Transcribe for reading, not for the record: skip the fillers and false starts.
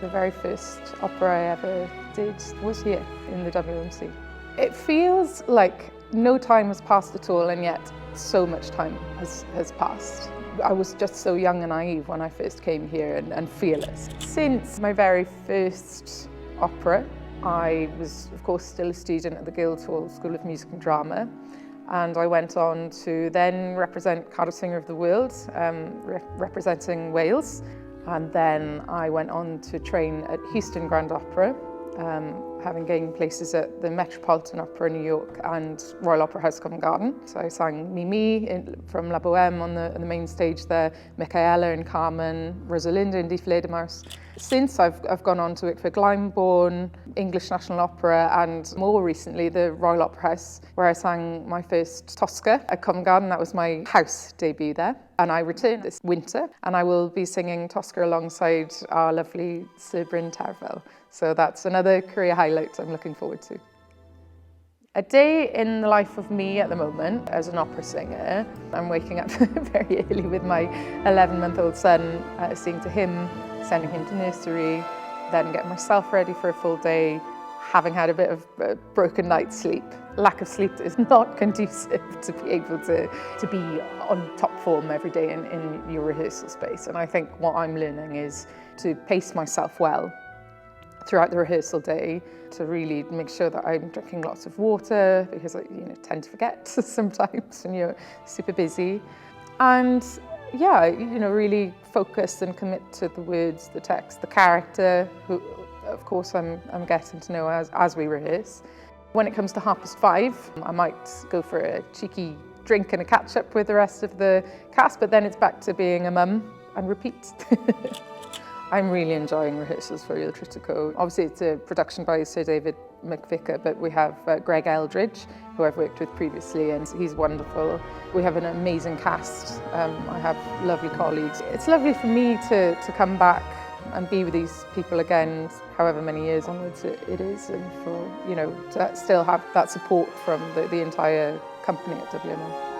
The very first opera I ever did was here in the WMC. It feels like no time has passed at all, and yet so much time has passed. I was just so young and naive when I first came here and fearless. Since my very first opera, I was, of course, still a student at the Guildhall School of Music and Drama, and I went on to then represent Cadw Singer of the World, representing Wales. And then I went on to train at Houston Grand Opera, having gained places at the Metropolitan Opera in New York and Royal Opera House Covent Garden. So I sang Mimi from La Bohème on the main stage there, Michaela in Carmen, Rosalinda in Die Fledermaus. Since I've gone on to work for Glyndebourne, English National Opera, and more recently the Royal Opera House, where I sang my first Tosca at Covent Garden. That was my house debut there. And I returned this winter, and I will be singing Tosca alongside our lovely Sir Bryn Terfel. So that's another career highlight I'm looking forward to. A day in the life of me at the moment as an opera singer, I'm waking up very early with my 11-month-old son, seeing to him, sending him to nursery, then getting myself ready for a full day, having had a bit of a broken night's sleep. Lack of sleep is not conducive to be able to be on top form every day in your rehearsal space. And I think what I'm learning is to pace myself well throughout the rehearsal day, to really make sure that I'm drinking lots of water, because I tend to forget sometimes when you're super busy. And yeah, really focus and commit to the words, the text, the character, who of course I'm getting to know as we rehearse. When it comes to 5:30, I might go for a cheeky drink and a catch-up with the rest of the cast, but then it's back to being a mum and repeat. I'm really enjoying rehearsals for Il Trittico. Obviously it's a production by Sir David McVicar, but we have Greg Eldridge, who I've worked with previously, and he's wonderful. We have an amazing cast. I have lovely colleagues. It's lovely for me to come back and be with these people again, however many years onwards it is, and for to still have that support from the entire company at WMO.